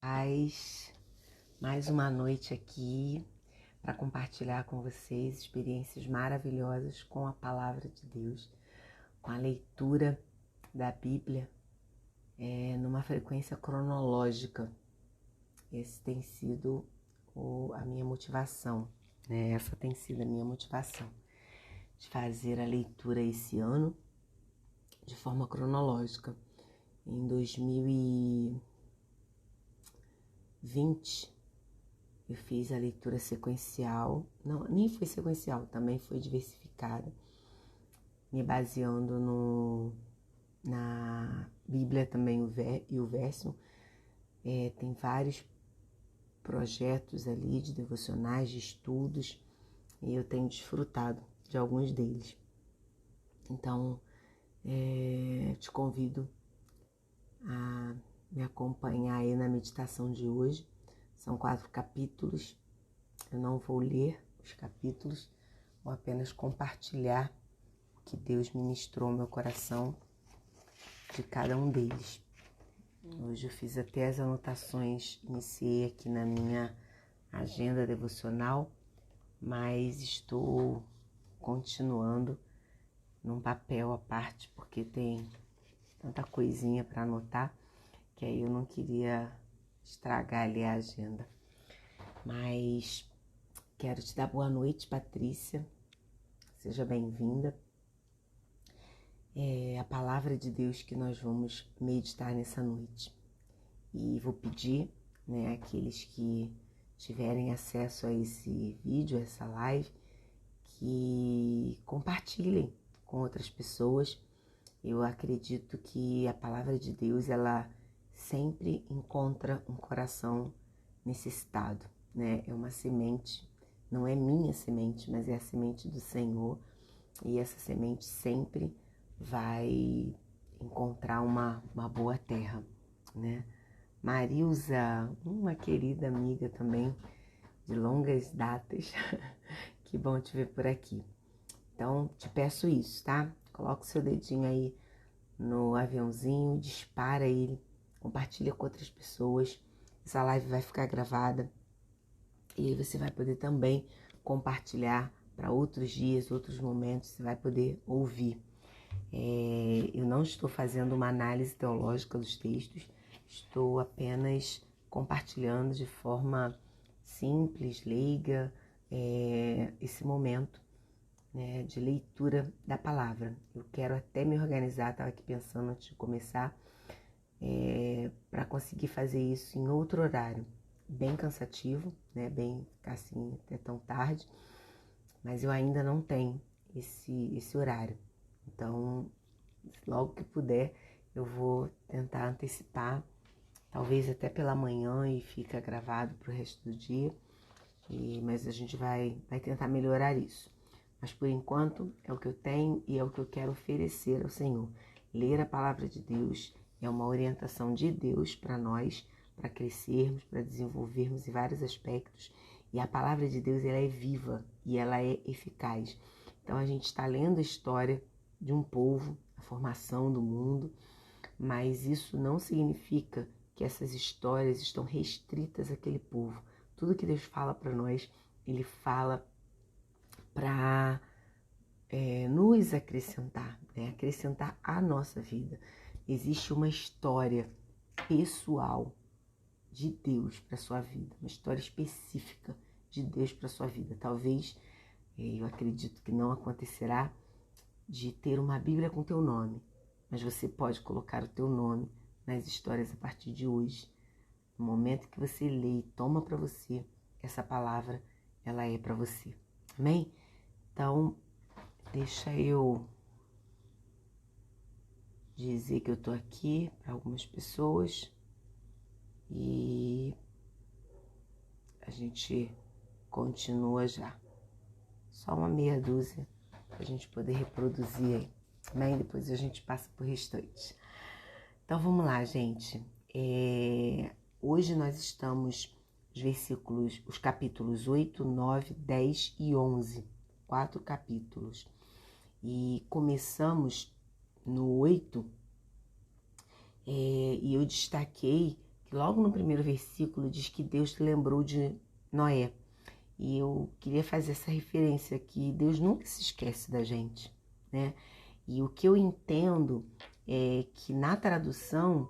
Paz, mais uma noite aqui para compartilhar com vocês experiências maravilhosas com a Palavra de Deus, com a leitura da Bíblia numa frequência cronológica. Esse tem sido a minha motivação, né? Essa tem sido a minha motivação de fazer a leitura esse ano de forma cronológica. Em 2020, eu fiz a leitura sequencial, não, nem foi sequencial, também foi diversificada, me baseando na Bíblia também e o verso. Tem vários projetos ali de devocionais, de estudos, e eu tenho desfrutado de alguns deles. Então, te convido a me acompanhar aí na meditação de hoje. São 4 capítulos. Eu não vou ler os capítulos, vou apenas compartilhar o que Deus ministrou ao meu coração de cada um deles. Hoje eu fiz até as anotações, iniciei aqui na minha agenda devocional, mas estou continuando num papel à parte, porque tem tanta coisinha para anotar, que aí eu não queria estragar ali a agenda. Mas quero te dar boa noite, Patrícia. Seja bem-vinda. É a palavra de Deus que nós vamos meditar nessa noite. E vou pedir, né, àqueles que tiverem acesso a esse vídeo, a essa live, que compartilhem com outras pessoas. Eu acredito que a palavra de Deus, ela sempre encontra um coração necessitado, né? É uma semente, não é minha semente, mas é a semente do Senhor. E essa semente sempre vai encontrar uma boa terra, né? Marilza, uma querida amiga também de longas datas, que bom te ver por aqui. Então, te peço isso, tá? Coloca o seu dedinho aí no aviãozinho, dispara ele, compartilha com outras pessoas. Essa live vai ficar gravada e aí você vai poder também compartilhar para outros dias, outros momentos, você vai poder ouvir. Eu não estou fazendo uma análise teológica dos textos, estou apenas compartilhando de forma simples, leiga, esse momento, né, de leitura da palavra. Eu quero até me organizar, estava aqui pensando antes de começar, para conseguir fazer isso em outro horário, bem cansativo, né, bem assim, até tão tarde, mas eu ainda não tenho esse horário. Então, logo que puder, eu vou tentar antecipar, talvez até pela manhã, e fica gravado para o resto do dia, mas a gente vai tentar melhorar isso. Mas por enquanto é o que eu tenho e é o que eu quero oferecer ao Senhor. Ler a palavra de Deus é uma orientação de Deus para nós, para crescermos, para desenvolvermos em vários aspectos. E a palavra de Deus, ela é viva e ela é eficaz. Então a gente está lendo a história de um povo, a formação do mundo, mas isso não significa que essas histórias estão restritas àquele povo. Tudo que Deus fala para nós, Ele fala para nos acrescentar, né? Acrescentar à nossa vida. Existe uma história pessoal de Deus para sua vida, uma história específica de Deus para sua vida. Talvez, eu acredito que não acontecerá de ter uma Bíblia com teu nome, mas você pode colocar o teu nome nas histórias a partir de hoje. No momento que você lê e toma para você, essa palavra, ela é para você. Amém? Então, deixa eu dizer que eu tô aqui para algumas pessoas e a gente continua já. Só uma meia dúzia para a gente poder reproduzir aí. Amém? Depois a gente passa pro restante. Então vamos lá, gente. Hoje nós estamos os capítulos 8, 9, 10 e 11. 4 capítulos. E começamos no 8, e eu destaquei logo no primeiro versículo diz que Deus lembrou de Noé. E eu queria fazer essa referência que Deus nunca se esquece da gente, né? E o que eu entendo é que na tradução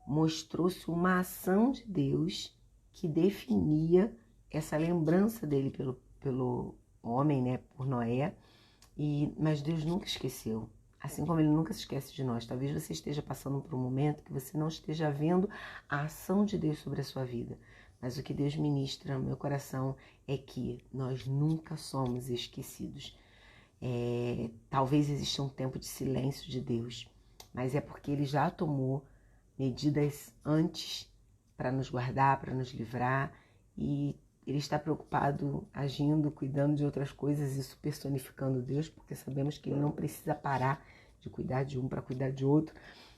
mostrou-se uma ação de Deus que definia essa lembrança dele pelo homem, né? Por Noé. Mas Deus nunca esqueceu. Assim como Ele nunca se esquece de nós. Talvez você esteja passando por um momento que você não esteja vendo a ação de Deus sobre a sua vida. Mas o que Deus ministra no meu coração é que nós nunca somos esquecidos. Talvez exista um tempo de silêncio de Deus, mas é porque Ele já tomou medidas antes para nos guardar, para nos livrar, e Ele está preocupado, agindo, cuidando de outras coisas, isso personificando Deus, porque sabemos que Ele não precisa parar de cuidar de um para cuidar de outro,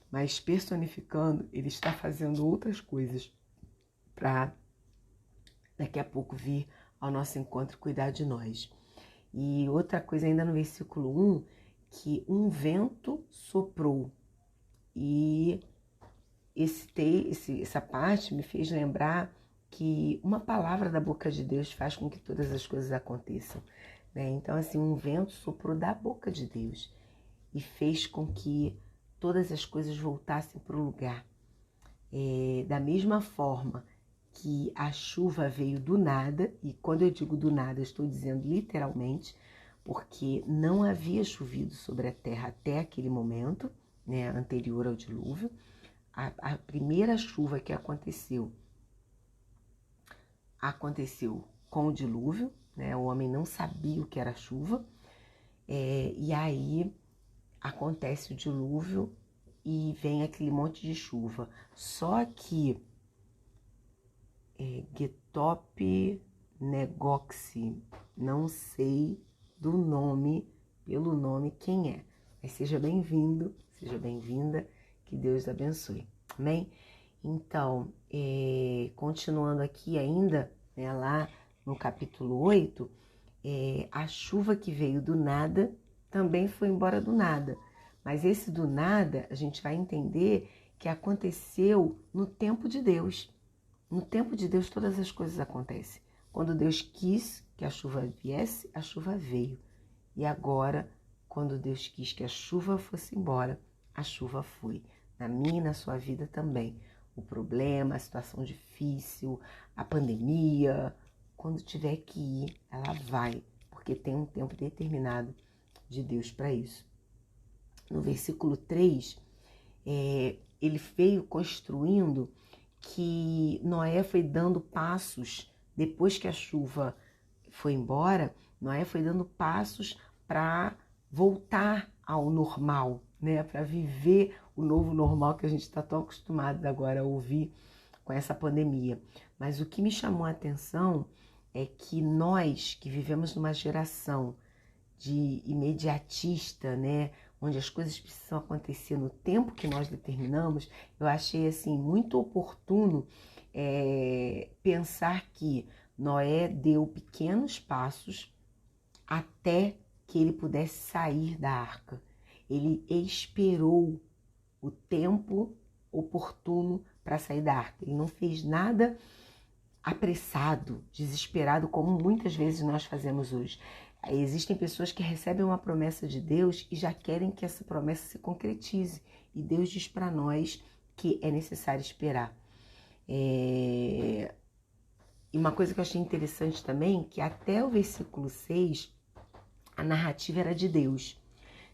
mas personificando, Ele está fazendo outras coisas para daqui a pouco vir ao nosso encontro e cuidar de nós. E outra coisa ainda no versículo 1, que um vento soprou. E essa parte me fez lembrar que uma palavra da boca de Deus faz com que todas as coisas aconteçam, né? Então, assim, um vento soprou da boca de Deus e fez com que todas as coisas voltassem para o lugar. Da mesma forma que a chuva veio do nada, e quando eu digo do nada, eu estou dizendo literalmente, porque não havia chovido sobre a terra até aquele momento, né, anterior ao dilúvio. A primeira chuva que aconteceu com o dilúvio, né, o homem não sabia o que era chuva, e aí acontece o dilúvio e vem aquele monte de chuva. Só que Getop Negoxi, não sei do nome, pelo nome quem é, mas seja bem-vindo, seja bem-vinda, que Deus abençoe, amém? Então, continuando aqui ainda, né, lá no capítulo 8, a chuva que veio do nada também foi embora do nada, mas esse do nada a gente vai entender que aconteceu no tempo de Deus. No tempo de Deus todas as coisas acontecem. Quando Deus quis que a chuva viesse, a chuva veio. E agora, quando Deus quis que a chuva fosse embora, a chuva foi. Na minha e na sua vida também. O problema, a situação difícil, a pandemia, quando tiver que ir, ela vai. Porque tem um tempo determinado de Deus para isso. No versículo 3, ele veio construindo que Noé foi dando passos, depois que a chuva foi embora, Noé foi dando passos para voltar ao normal, né? Para viver o novo normal que a gente está tão acostumado agora a ouvir com essa pandemia. Mas o que me chamou a atenção é que nós que vivemos numa geração de imediatista, né? Onde as coisas precisam acontecer no tempo que nós determinamos, eu achei assim muito oportuno pensar que Noé deu pequenos passos até que ele pudesse sair da arca. Ele esperou o tempo oportuno para sair da arca. Ele não fez nada apressado, desesperado, como muitas vezes nós fazemos hoje. Existem pessoas que recebem uma promessa de Deus e já querem que essa promessa se concretize. E Deus diz para nós que é necessário esperar. E uma coisa que eu achei interessante também, que até o versículo 6, a narrativa era de Deus.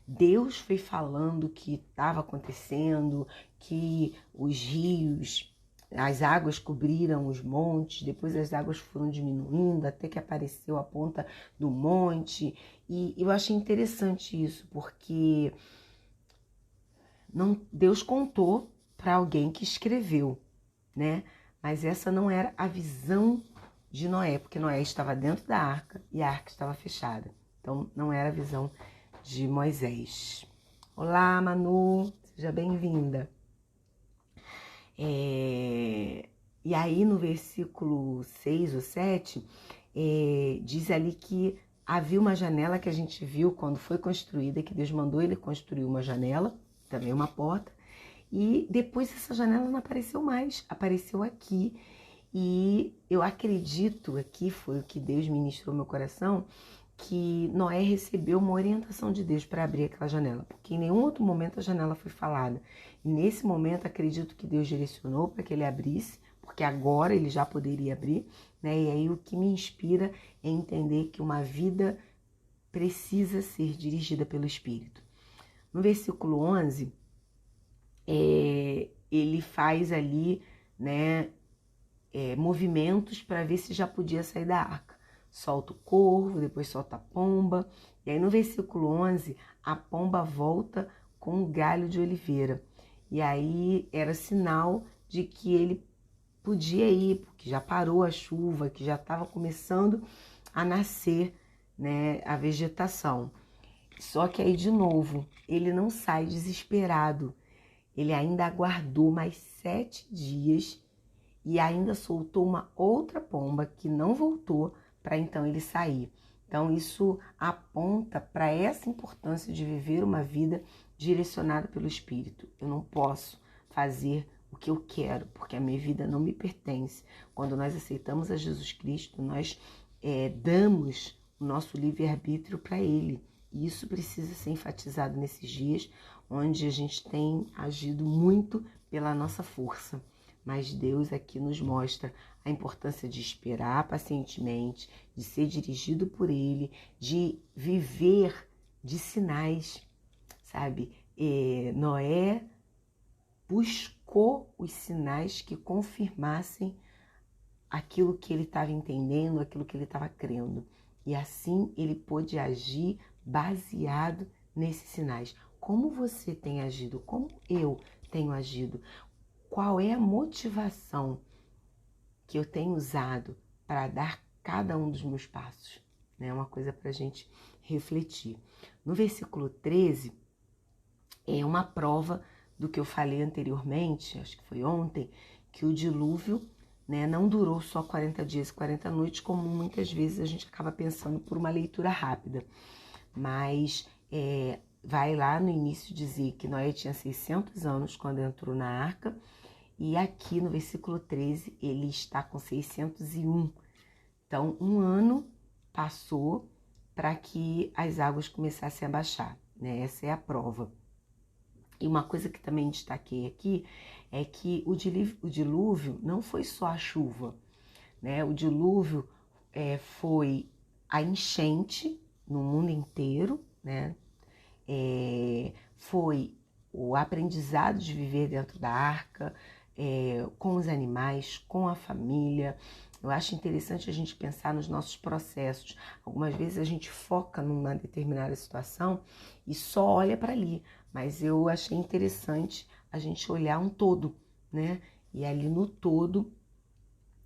Deus foi falando que estava acontecendo, que os rios, as águas cobriram os montes, depois as águas foram diminuindo até que apareceu a ponta do monte. E eu achei interessante isso, porque Deus contou para alguém que escreveu, né? Mas essa não era a visão de Noé, porque Noé estava dentro da arca e a arca estava fechada. Então não era a visão de Moisés. Olá, Manu, seja bem-vinda. E aí no versículo 6 ou 7, diz ali que havia uma janela que a gente viu quando foi construída, que Deus mandou ele construir uma janela, também uma porta, E depois essa janela não apareceu mais, apareceu aqui. E eu acredito, aqui foi o que Deus ministrou no meu coração, que Noé recebeu uma orientação de Deus para abrir aquela janela, porque em nenhum outro momento a janela foi falada. E nesse momento acredito que Deus direcionou para que ele abrisse, porque agora ele já poderia abrir, né? E aí o que me inspira é entender que uma vida precisa ser dirigida pelo Espírito. No versículo 11, ele faz ali, né, movimentos para ver se já podia sair da arca. Solta o corvo, depois solta a pomba. E aí no versículo 11, a pomba volta com um galho de oliveira. E aí era sinal de que ele podia ir, porque já parou a chuva, que já estava começando a nascer, né, a vegetação. Só que aí, de novo, ele não sai desesperado. Ele ainda aguardou mais 7 dias e ainda soltou uma outra pomba que não voltou para então ele sair. Então isso aponta para essa importância de viver uma vida direcionada pelo Espírito. Eu não posso fazer o que eu quero, porque a minha vida não me pertence. Quando nós aceitamos a Jesus Cristo, nós damos o nosso livre-arbítrio para Ele. E isso precisa ser enfatizado nesses dias, onde a gente tem agido muito pela nossa força. Mas Deus aqui nos mostra a importância de esperar pacientemente, de ser dirigido por Ele, de viver de sinais, sabe? Noé buscou os sinais que confirmassem aquilo que ele estava entendendo, aquilo que ele estava crendo. E assim ele pôde agir baseado nesses sinais. Como você tem agido? Como eu tenho agido? Qual é a motivação que eu tenho usado para dar cada um dos meus passos? É uma coisa para a gente refletir. No versículo 13, é uma prova do que eu falei anteriormente, acho que foi ontem, que o dilúvio, né, não durou só 40 dias e 40 noites, como muitas vezes a gente acaba pensando por uma leitura rápida. Mas vai lá no início dizer que Noé tinha 600 anos quando entrou na arca, e aqui no versículo 13 ele está com 601. Então, um ano passou para que as águas começassem a baixar, né? Essa é a prova. E uma coisa que também destaquei aqui é que o dilúvio não foi só a chuva, né? O dilúvio foi a enchente no mundo inteiro, né? Foi o aprendizado de viver dentro da arca, com os animais, com a família. Eu acho interessante a gente pensar nos nossos processos. Algumas vezes a gente foca numa determinada situação e só olha para ali, mas eu achei interessante a gente olhar um todo, né? E ali no todo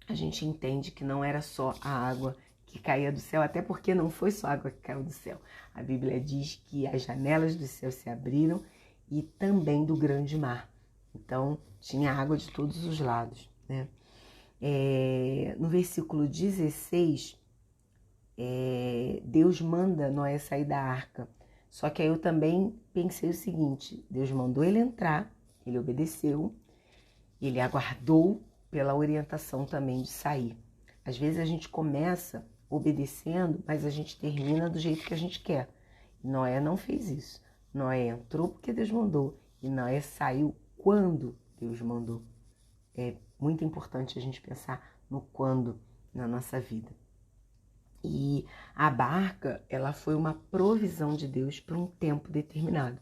a gente entende que não era só a água que caía do céu, até porque não foi só a água que caiu do céu. A Bíblia diz que as janelas do céu se abriram e também do grande mar. Então, tinha água de todos os lados, né? No versículo 16, Deus manda Noé sair da arca. Só que aí eu também pensei o seguinte, Deus mandou ele entrar, ele obedeceu, ele aguardou pela orientação também de sair. Às vezes a gente começa obedecendo, mas a gente termina do jeito que a gente quer. Noé não fez isso. Noé entrou porque Deus mandou e Noé saiu quando Deus mandou. É muito importante a gente pensar no quando na nossa vida. E a barca, ela foi uma provisão de Deus para um tempo determinado.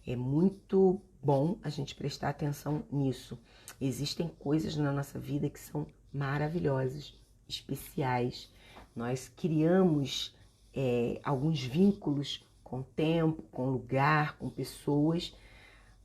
É muito bom a gente prestar atenção nisso. Existem coisas na nossa vida que são maravilhosas, especiais. Nós criamos alguns vínculos com tempo, com lugar, com pessoas,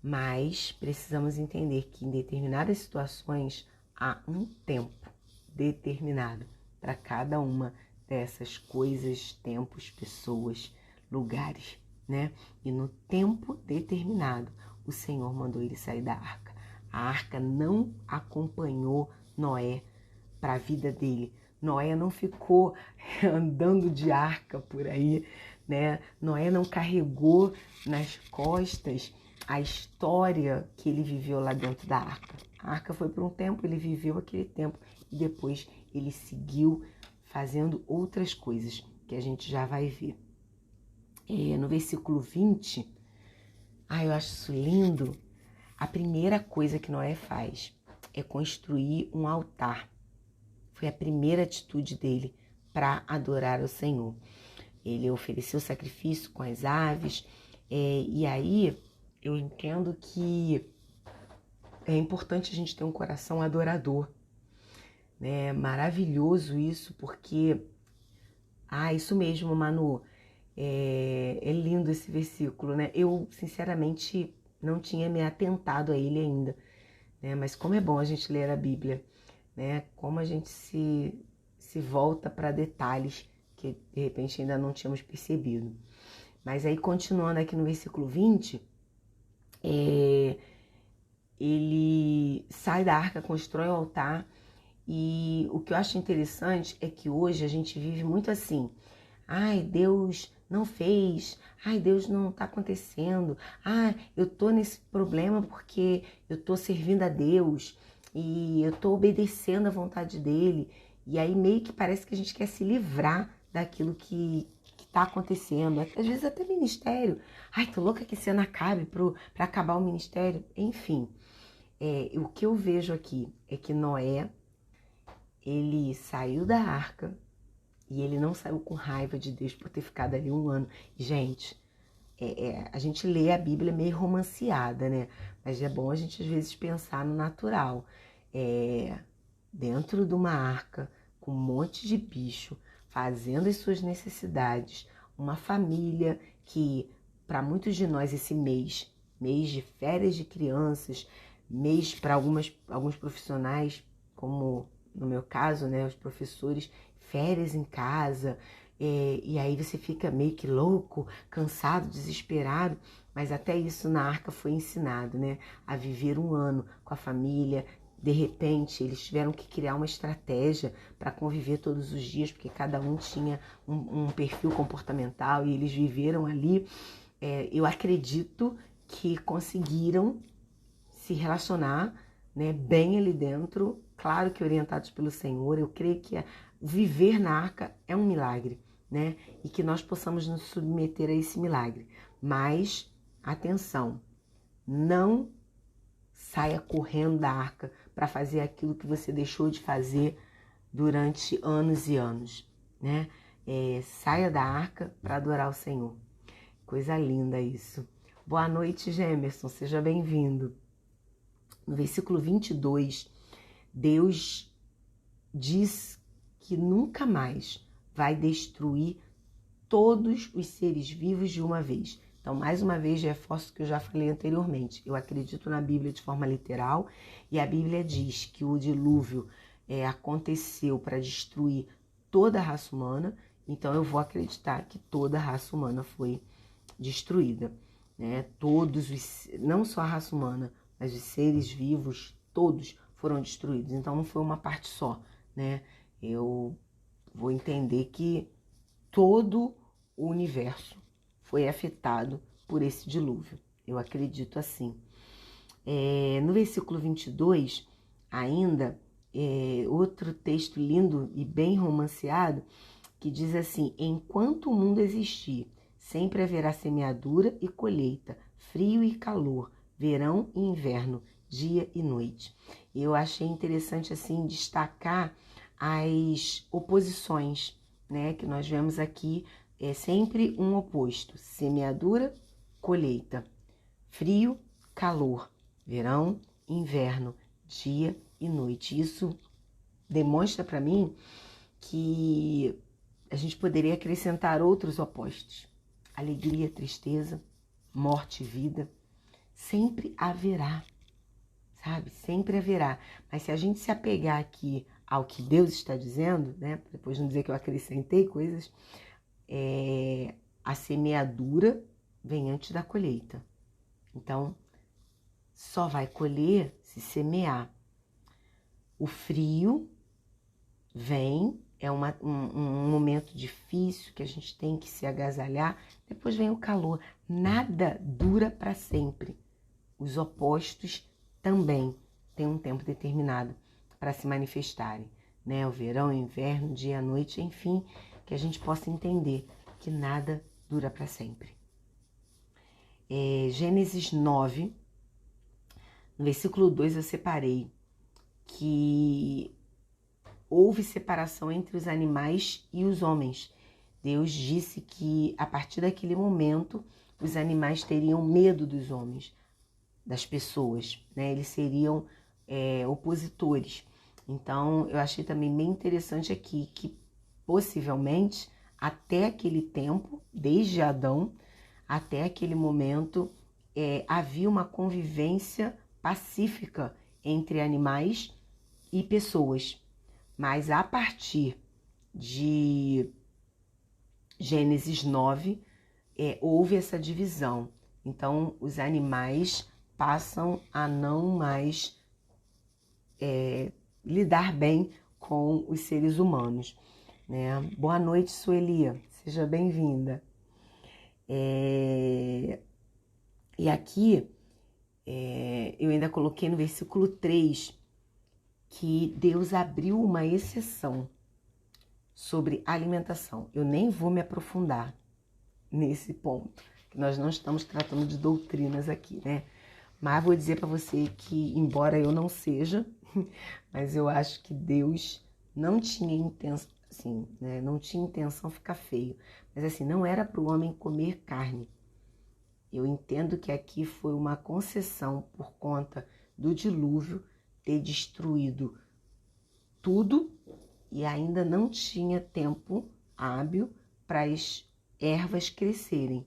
mas precisamos entender que em determinadas situações há um tempo determinado para cada uma dessas coisas, tempos, pessoas, lugares, né? E no tempo determinado, o Senhor mandou ele sair da arca. A arca não acompanhou Noé para a vida dele. Noé não ficou andando de arca por aí, né? Noé não carregou nas costas a história que ele viveu lá dentro da arca. A arca foi por um tempo, ele viveu aquele tempo e depois ele seguiu fazendo outras coisas que a gente já vai ver. No versículo 20, eu acho isso lindo. A primeira coisa que Noé faz é construir um altar. Foi a primeira atitude dele para adorar o Senhor. Ele ofereceu sacrifício com as aves, e aí eu entendo que é importante a gente ter um coração adorador. É maravilhoso isso, porque... isso mesmo, Manu. É lindo esse versículo, né? Eu, sinceramente, não tinha me atentado a ele ainda, né? Mas como é bom a gente ler a Bíblia, né? Como a gente se volta para detalhes que, de repente, ainda não tínhamos percebido. Mas aí, continuando aqui no versículo 20, ele sai da arca, constrói o altar, e o que eu acho interessante é que hoje a gente vive muito assim: Deus não fez, Deus não está acontecendo, eu tô nesse problema porque eu tô servindo a Deus e eu tô obedecendo à vontade dele. E aí meio que parece que a gente quer se livrar daquilo que tá acontecendo, às vezes até ministério. Tô louca que esse ano acabe para acabar o ministério. Enfim, o que eu vejo aqui é que Noé, ele saiu da arca e ele não saiu com raiva de Deus por ter ficado ali um ano. Gente, a gente lê a Bíblia meio romanceada, né? Mas é bom a gente às vezes pensar no natural. Dentro de uma arca, com um monte de bicho, fazendo as suas necessidades, uma família que, para muitos de nós, esse mês de férias de crianças, mês para alguns profissionais, como no meu caso, né, os professores, férias em casa, e aí você fica meio que louco, cansado, desesperado, mas até isso na arca foi ensinado, né, a viver um ano com a família. De repente, eles tiveram que criar uma estratégia para conviver todos os dias, porque cada um tinha um perfil comportamental e eles viveram ali. Eu acredito que conseguiram se relacionar, né, bem ali dentro, claro que orientados pelo Senhor. Eu creio que viver na arca é um milagre, né, e que nós possamos nos submeter a esse milagre. Mas, atenção, não saia correndo da arca para fazer aquilo que você deixou de fazer durante anos e anos, né? Saia da arca para adorar o Senhor. Coisa linda isso. Boa noite, Gemerson, seja bem-vindo. No versículo 22, Deus diz que nunca mais vai destruir todos os seres vivos de uma vez. Então, mais uma vez, reforço o que eu já falei anteriormente. Eu acredito na Bíblia de forma literal, e a Bíblia diz que o dilúvio aconteceu para destruir toda a raça humana. Então, eu vou acreditar que toda a raça humana foi destruída, né? Não só a raça humana, mas os seres vivos, todos foram destruídos. Então, não foi uma parte só, né? Eu vou entender que todo o universo foi afetado por esse dilúvio. Eu acredito assim. No versículo 22, ainda, outro texto lindo e bem romanceado, que diz assim: enquanto o mundo existir, sempre haverá semeadura e colheita, frio e calor, verão e inverno, dia e noite. Eu achei interessante assim destacar as oposições, né, que nós vemos aqui. É sempre um oposto: semeadura, colheita, frio, calor, verão, inverno, dia e noite. Isso demonstra para mim que a gente poderia acrescentar outros opostos: alegria, tristeza, morte e vida. Sempre haverá, sabe? Sempre haverá. Mas se a gente se apegar aqui ao que Deus está dizendo, né, depois não dizer que eu acrescentei coisas, a semeadura vem antes da colheita. Então, só vai colher se semear. O frio vem, é um momento difícil que a gente tem que se agasalhar. Depois vem o calor. Nada dura para sempre. os opostos também têm um tempo determinado para se manifestarem, né? O verão, o inverno, o dia, a noite, enfim, que a gente possa entender que nada dura para sempre. Gênesis 9, no versículo 2 eu separei que houve separação entre os animais e os homens. Deus disse que a partir daquele momento os animais teriam medo dos homens, das pessoas, né? Eles seriam opositores. Então eu achei também bem interessante aqui que possivelmente até aquele tempo, desde Adão até aquele momento, havia uma convivência pacífica entre animais e pessoas. Mas a partir de Gênesis 9, houve essa divisão. Então, os animais passam a não mais lidar bem com os seres humanos, né? Boa noite, Suelia. Seja bem-vinda. E aqui, eu ainda coloquei no versículo 3 que Deus abriu uma exceção sobre alimentação. Eu nem vou me aprofundar nesse ponto, que nós não estamos tratando de doutrinas aqui, né? Mas vou dizer para você que, embora eu não seja, mas eu acho que Deus não tinha intenção, assim, né? Não tinha intenção ficar feio. Mas assim, não era para o homem comer carne. Eu entendo que aqui foi uma concessão por conta do dilúvio ter destruído tudo e ainda não tinha tempo hábil para as ervas crescerem.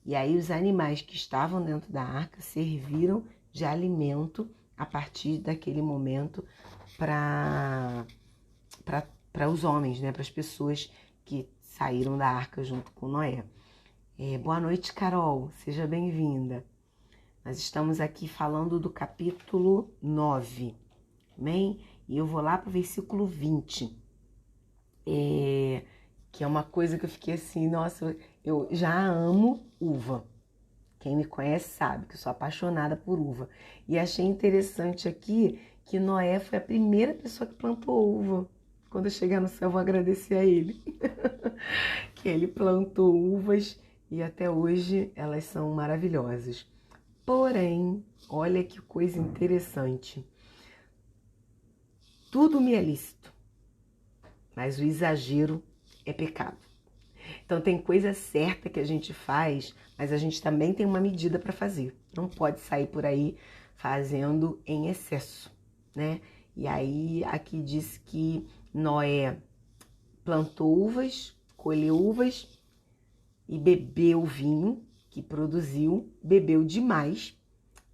E aí os animais que estavam dentro da arca serviram de alimento a partir daquele momento para os homens, né? Para as pessoas que saíram da arca junto com Noé. Boa noite, Carol. Seja bem-vinda. Nós estamos aqui falando do capítulo 9, amém? E eu vou lá para o versículo 20, que é uma coisa que eu fiquei assim, nossa, eu já amo uva. Quem me conhece sabe que eu sou apaixonada por uva. E achei interessante aqui que Noé foi a primeira pessoa que plantou uva. Quando eu chegar no céu, eu vou agradecer a ele. Que ele plantou uvas e até hoje elas são maravilhosas. Porém, olha que coisa interessante. Tudo me é lícito, mas o exagero é pecado. Então tem coisa certa que a gente faz, mas a gente também tem uma medida para fazer. Não pode sair por aí fazendo em excesso, né? E aí aqui diz que Noé plantou uvas, colheu uvas e bebeu o vinho que produziu, bebeu demais.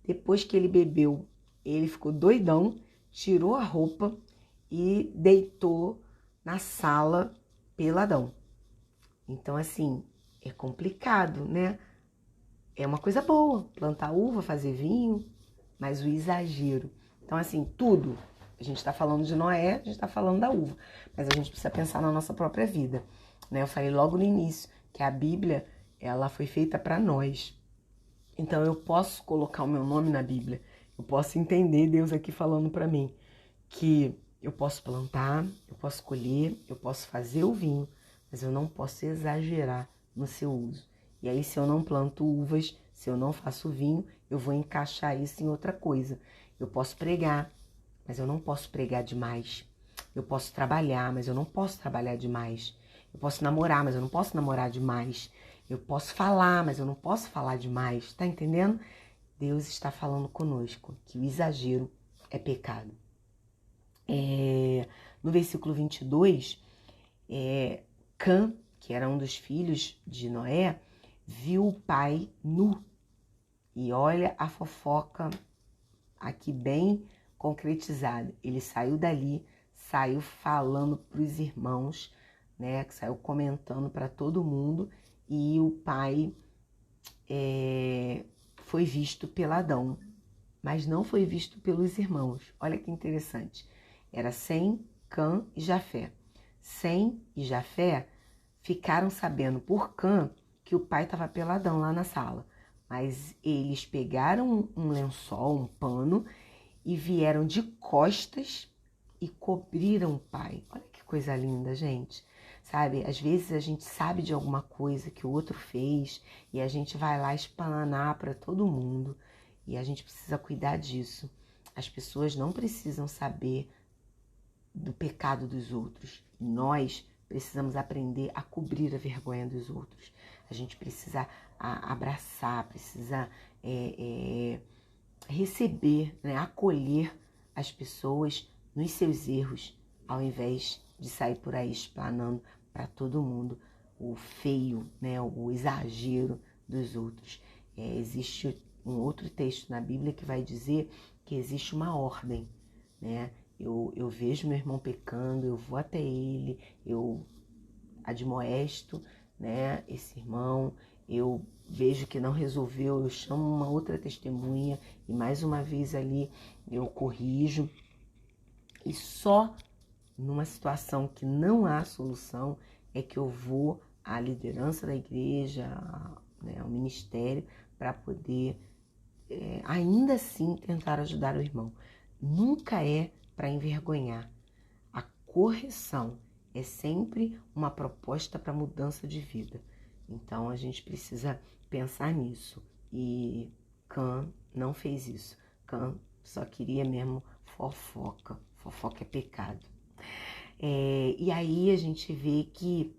Depois que ele bebeu, ele ficou doidão, tirou a roupa e deitou na sala peladão. Então, assim, é complicado, né? É uma coisa boa, plantar uva, fazer vinho, mas o exagero. Então, assim, tudo. A gente está falando de Noé, a gente está falando da uva, mas a gente precisa pensar na nossa própria vida, né? Eu falei logo no início que a Bíblia, ela foi feita para nós. Então, eu posso colocar o meu nome na Bíblia, eu posso entender Deus aqui falando para mim que eu posso plantar, eu posso colher, eu posso fazer o vinho, mas eu não posso exagerar no seu uso. E aí, se eu não planto uvas, se eu não faço vinho, eu vou encaixar isso em outra coisa. Eu posso pregar, mas eu não posso pregar demais. Eu posso trabalhar, mas eu não posso trabalhar demais. Eu posso namorar, mas eu não posso namorar demais. Eu posso falar, mas eu não posso falar demais. Tá entendendo? Deus está falando conosco que o exagero é pecado. No versículo 22, Cã, que era um dos filhos de Noé, viu o pai nu. E olha a fofoca aqui bem concretizada. Ele saiu dali, saiu falando para os irmãos, né? Saiu comentando para todo mundo. E o pai foi visto pelo Adão, mas não foi visto pelos irmãos. Olha que interessante. Era Sem, Cã e Jafé. Sem e Jafé ficaram sabendo por Cã que o pai estava peladão lá na sala. mas eles pegaram um lençol, um pano, e vieram de costas e cobriram o pai. Olha que coisa linda, gente. Sabe, às vezes a gente sabe de alguma coisa que o outro fez e a gente vai lá espanar para todo mundo e a gente precisa cuidar disso. As pessoas não precisam saber do pecado dos outros. Nós precisamos aprender a cobrir a vergonha dos outros. A gente precisa abraçar, precisa receber, né, acolher as pessoas nos seus erros, ao invés de sair por aí explanando para todo mundo o feio, né, o exagero dos outros. Existe um outro texto na Bíblia que vai dizer que existe uma ordem, né? Eu vejo meu irmão pecando, eu vou até ele, eu admoesto, né, esse irmão, eu vejo que não resolveu, eu chamo uma outra testemunha e mais uma vez ali eu corrijo. E só numa situação que não há solução é que eu vou à liderança da igreja, né, ao ministério, para poder ainda assim tentar ajudar o irmão. Nunca é para envergonhar. A correção é sempre uma proposta para mudança de vida. Então a gente precisa pensar nisso. E Cã não fez isso. Cã só queria mesmo fofoca. Fofoca é pecado. E aí a gente vê que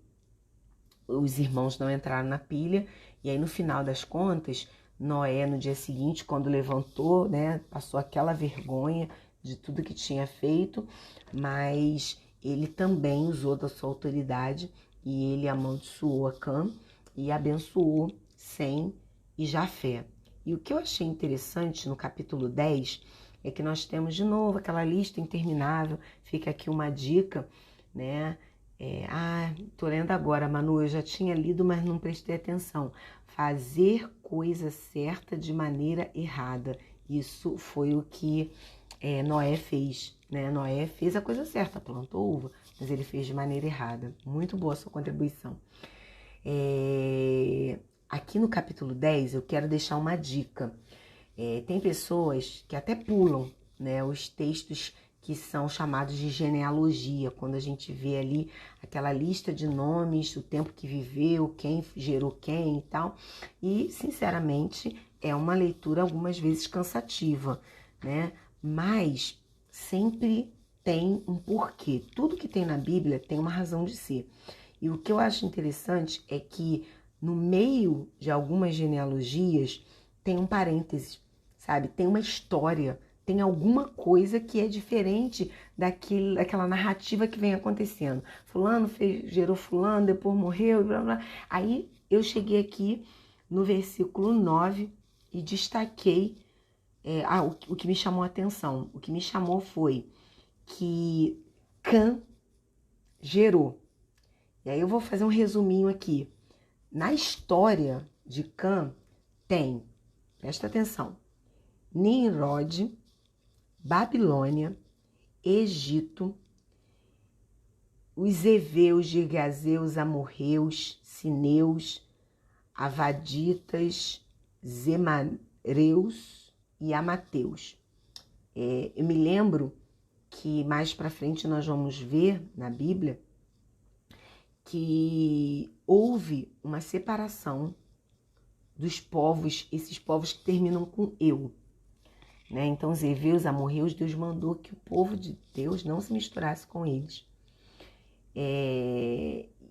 os irmãos não entraram na pilha. E aí no final das contas, Noé no dia seguinte, quando levantou, né, passou aquela vergonha de tudo que tinha feito, mas ele também usou da sua autoridade e ele amaldiçoou a Cã e abençoou Sem e Jafé. E o que eu achei interessante no capítulo 10 é que nós temos de novo aquela lista interminável. Fica aqui uma dica, né? Tô lendo agora, Manu, eu já tinha lido, mas não prestei atenção. Fazer coisa certa de maneira errada. Isso foi o que Noé fez, né? Noé fez a coisa certa, plantou uva, mas ele fez de maneira errada. Muito boa a sua contribuição. Aqui no capítulo 10 eu quero deixar uma dica. Tem pessoas que até pulam, né, os textos que são chamados de genealogia, quando a gente vê ali aquela lista de nomes, o tempo que viveu, quem gerou quem e tal. E, sinceramente, é uma leitura algumas vezes cansativa, né? Mas sempre tem um porquê. Tudo que tem na Bíblia tem uma razão de ser. E o que eu acho interessante é que no meio de algumas genealogias tem um parêntese, sabe? Tem uma história, tem alguma coisa que é diferente daquela narrativa que vem acontecendo. Fulano gerou fulano, depois morreu, blá, blá. Aí eu cheguei aqui no versículo 9 e destaquei o que me chamou a atenção. O que me chamou foi que Cã gerou. E aí eu vou fazer um resuminho aqui. Na história de Cã tem, presta atenção, Nimrod, Babilônia, Egito, os heveus, girgazeus, amorreus, sineus, avaditas, zemareus e amateus. Eu me lembro que mais para frente nós vamos ver na Bíblia que houve uma separação dos povos, esses povos que terminam com eu, né? Então os heveus, amorreus, Deus mandou que o povo de Deus não se misturasse com eles.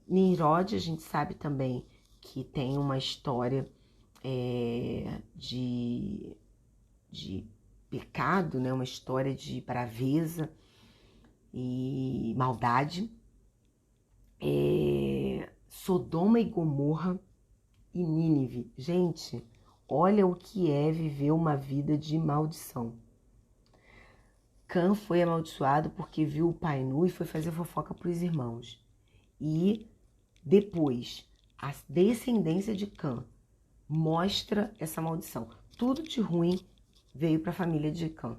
Nimrod, a gente sabe também que tem uma história de pecado, né? Uma história de braveza e maldade. Sodoma e Gomorra e Nínive. Gente, olha o que é viver uma vida de maldição. Cã foi amaldiçoado porque viu o pai nu e foi fazer fofoca para os irmãos. E depois, a descendência de Cã mostra essa maldição. Tudo de ruim veio para a família de Cã.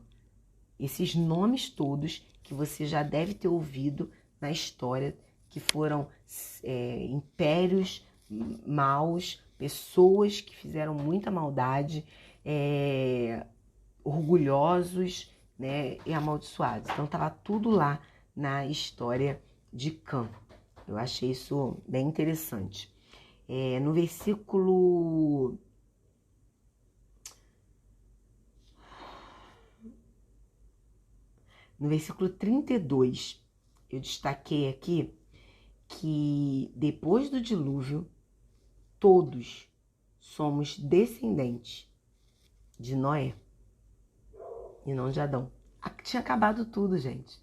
Esses nomes todos que você já deve ter ouvido na história, que foram impérios maus pessoas que fizeram muita maldade, orgulhosos, né, e amaldiçoados. Então estava tudo lá na história de Cã. Eu achei isso bem interessante. No versículo 32, eu destaquei aqui que depois do dilúvio, todos somos descendentes de Noé e não de Adão. Tinha acabado tudo, gente.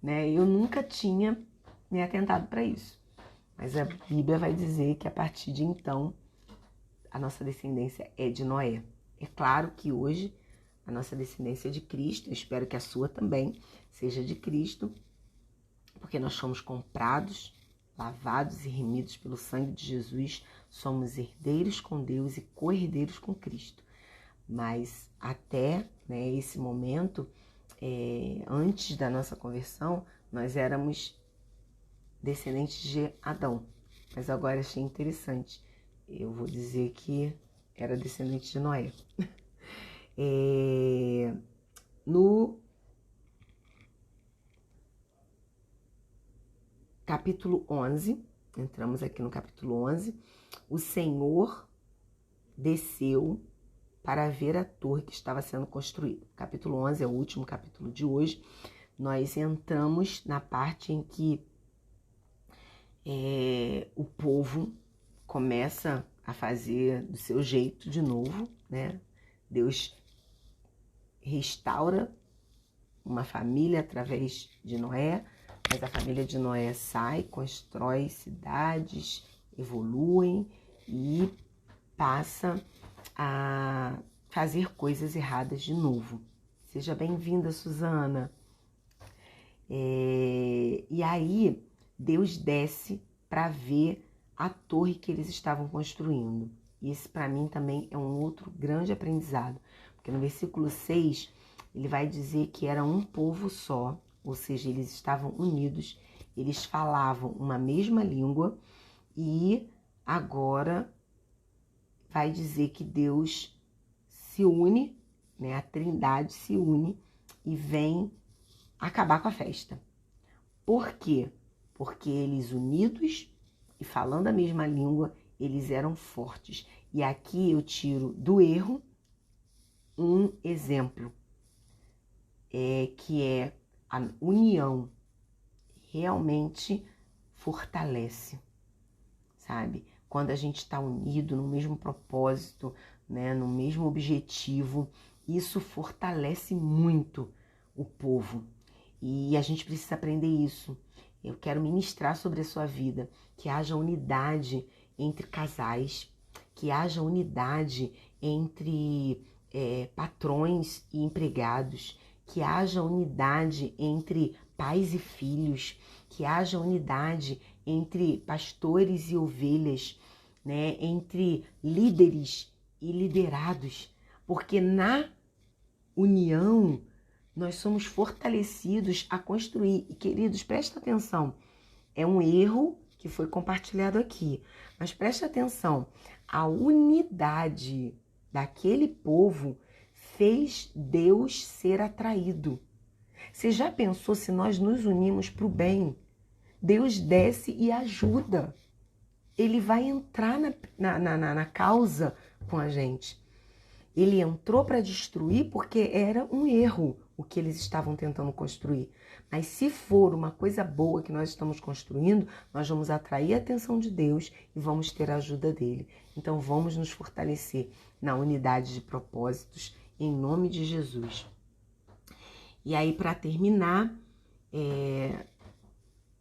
Né? Eu nunca tinha me atentado para isso. Mas a Bíblia vai dizer que a partir de então, a nossa descendência é de Noé. É claro que hoje a nossa descendência é de Cristo, eu espero que a sua também seja de Cristo, porque nós fomos comprados, lavados e remidos pelo sangue de Jesus, somos herdeiros com Deus e co-herdeiros com Cristo. Mas até, né, esse momento, antes da nossa conversão, nós éramos descendentes de Adão. Mas agora achei interessante. Eu vou dizer que era descendente de Noé. No capítulo 11, entramos aqui no capítulo 11, o Senhor desceu para ver a torre que estava sendo construída. O capítulo 11 é o último capítulo de hoje. Nós entramos na parte em que o povo começa a fazer do seu jeito de novo, né? Deus restaura uma família através de Noé, mas a família de Noé sai, constrói cidades, evoluem e passa a fazer coisas erradas de novo. Seja bem-vinda, Suzana. E aí, Deus desce para ver a torre que eles estavam construindo. E esse, para mim, também é um outro grande aprendizado. Porque no versículo 6, ele vai dizer que era um povo só, ou seja, eles estavam unidos, eles falavam uma mesma língua e agora vai dizer que Deus se une, né? A Trindade se une e vem acabar com a festa. Por quê? Porque eles unidos e falando a mesma língua, eles eram fortes. E aqui eu tiro do erro um exemplo, que é a união realmente fortalece, sabe? Quando a gente está unido no mesmo propósito, né, no mesmo objetivo, isso fortalece muito o povo. E a gente precisa aprender isso. Eu quero ministrar sobre a sua vida, que haja unidade entre casais, que haja unidade entre patrões e empregados, que haja unidade entre pais e filhos, que haja unidade entre pastores e ovelhas, né? Entre líderes e liderados, porque na união nós somos fortalecidos a construir. E, queridos, presta atenção, é um erro que foi compartilhado aqui, mas presta atenção, a unidade daquele povo fez Deus ser atraído. Você já pensou se nós nos unimos para o bem? Deus desce e ajuda. Ele vai entrar na causa com a gente. Ele entrou para destruir porque era um erro o que eles estavam tentando construir. Mas se for uma coisa boa que nós estamos construindo, nós vamos atrair a atenção de Deus e vamos ter a ajuda dele. Então vamos nos fortalecer na unidade de propósitos em nome de Jesus. E aí, para terminar,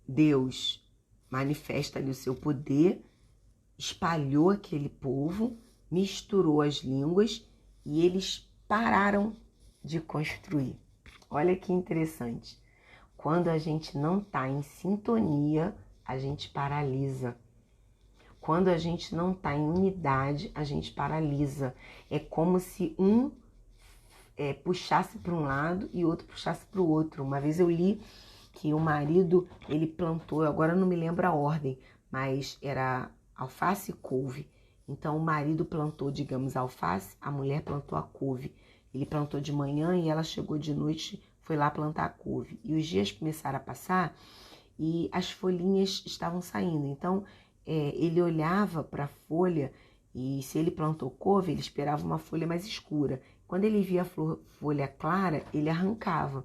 Deus manifesta ali o seu poder, espalhou aquele povo, misturou as línguas e eles pararam de construir. Olha que interessante. Quando a gente não está em sintonia, a gente paralisa. Quando a gente não está em unidade, a gente paralisa. É como se um puxasse para um lado e outro puxasse para o outro. Uma vez eu li que o marido, ele plantou, agora eu não me lembro a ordem, mas era alface e couve. Então o marido plantou, digamos, a alface, a mulher plantou a couve. Ele plantou de manhã e ela chegou de noite, foi lá plantar a couve. E os dias começaram a passar e as folhinhas estavam saindo. Então ele olhava para a folha e se ele plantou couve, ele esperava uma folha mais escura. Quando ele via a folha clara, ele arrancava.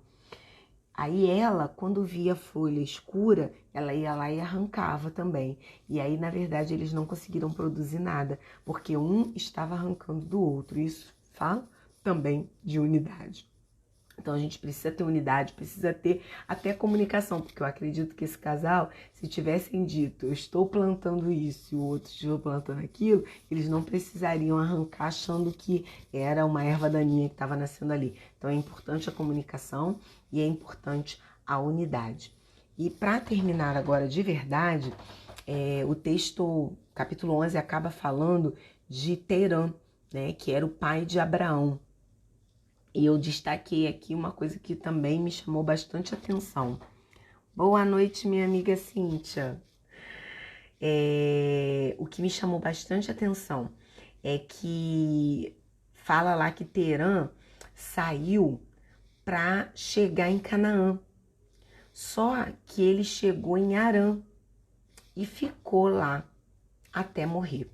Aí ela, quando via a folha escura, ela ia lá e arrancava também. E aí, na verdade, eles não conseguiram produzir nada, porque um estava arrancando do outro. Isso fala também de unidade. Então a gente precisa ter unidade, precisa ter até comunicação, porque eu acredito que esse casal, se tivessem dito, eu estou plantando isso e o outro estou plantando aquilo, eles não precisariam arrancar achando que era uma erva daninha que estava nascendo ali. Então é importante a comunicação e é importante a unidade. E para terminar agora de verdade, o texto, capítulo 11, acaba falando de Terã, né, que era o pai de Abraão. E eu destaquei aqui uma coisa que também me chamou bastante atenção. Boa noite, minha amiga Cíntia. O que me chamou bastante atenção é que fala lá que Terã saiu para chegar em Canaã. Só que ele chegou em Harã e ficou lá até morrer.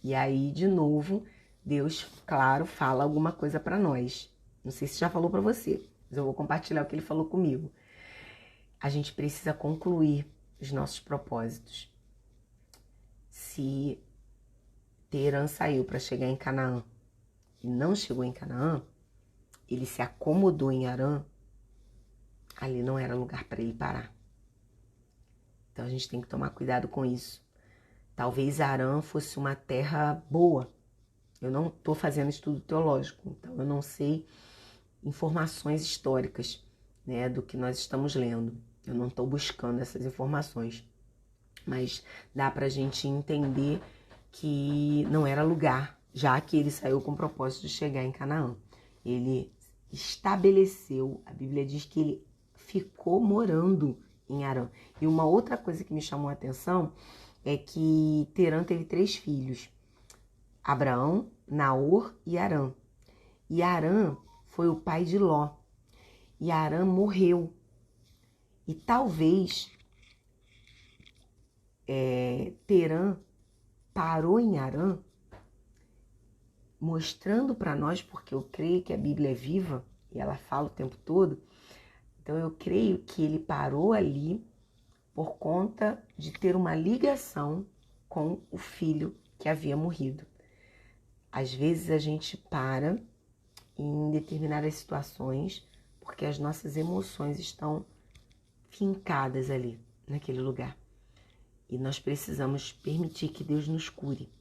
E aí, de novo, Deus, claro, fala alguma coisa para nós. Não sei se já falou para você, mas eu vou compartilhar o que ele falou comigo. A gente precisa concluir os nossos propósitos. Se Terã saiu para chegar em Canaã e não chegou em Canaã, ele se acomodou em Harã, ali não era lugar para ele parar. Então a gente tem que tomar cuidado com isso. Talvez Harã fosse uma terra boa. Eu não estou fazendo estudo teológico, então eu não sei informações históricas, né, do que nós estamos lendo. Eu não estou buscando essas informações, mas dá para a gente entender que não era lugar, já que ele saiu com o propósito de chegar em Canaã. Ele estabeleceu, a Bíblia diz que ele ficou morando em Harã. E uma outra coisa que me chamou a atenção é que Terã teve 3 filhos, Abraão, Naor e Harã. E Harã foi o pai de Ló. E Harã morreu. E talvez Terã parou em Harã, mostrando para nós, porque eu creio que a Bíblia é viva e ela fala o tempo todo. Então eu creio que ele parou ali por conta de ter uma ligação com o filho que havia morrido. Às vezes a gente para em determinadas situações porque as nossas emoções estão fincadas ali, naquele lugar. E nós precisamos permitir que Deus nos cure,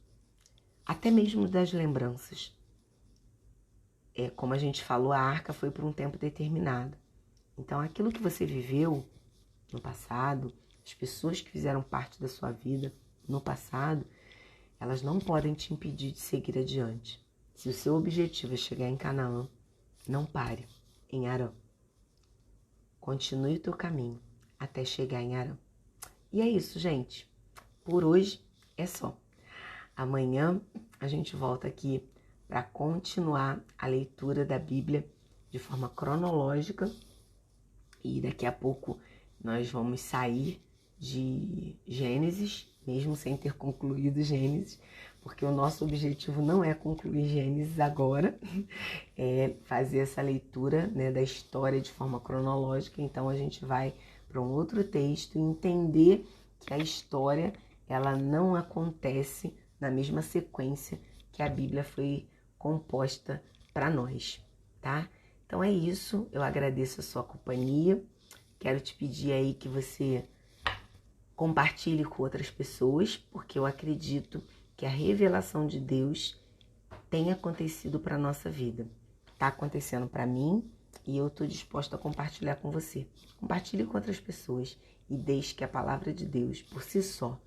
até mesmo das lembranças. Como a gente falou, a arca foi por um tempo determinado. Então aquilo que você viveu no passado, as pessoas que fizeram parte da sua vida no passado, elas não podem te impedir de seguir adiante. Se o seu objetivo é chegar em Canaã, não pare em Harã. Continue o teu caminho até chegar em Harã. E é isso, gente. Por hoje é só. Amanhã a gente volta aqui para continuar a leitura da Bíblia de forma cronológica. E daqui a pouco nós vamos sair de Gênesis, mesmo sem ter concluído Gênesis, porque o nosso objetivo não é concluir Gênesis agora, é fazer essa leitura, né, da história de forma cronológica. Então a gente vai para um outro texto e entender que a história ela não acontece na mesma sequência que a Bíblia foi composta para nós, tá? Então é isso, eu agradeço a sua companhia, quero te pedir aí que você compartilhe com outras pessoas, porque eu acredito que a revelação de Deus tem acontecido para a nossa vida. Está acontecendo para mim e eu estou disposta a compartilhar com você. Compartilhe com outras pessoas e deixe que a palavra de Deus, por si só,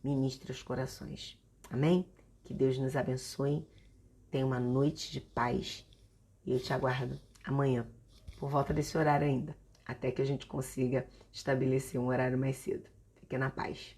ministre os corações. Amém? Que Deus nos abençoe. Tenha uma noite de paz e eu te aguardo amanhã, por volta desse horário ainda, até que a gente consiga estabelecer um horário mais cedo. Fique na paz.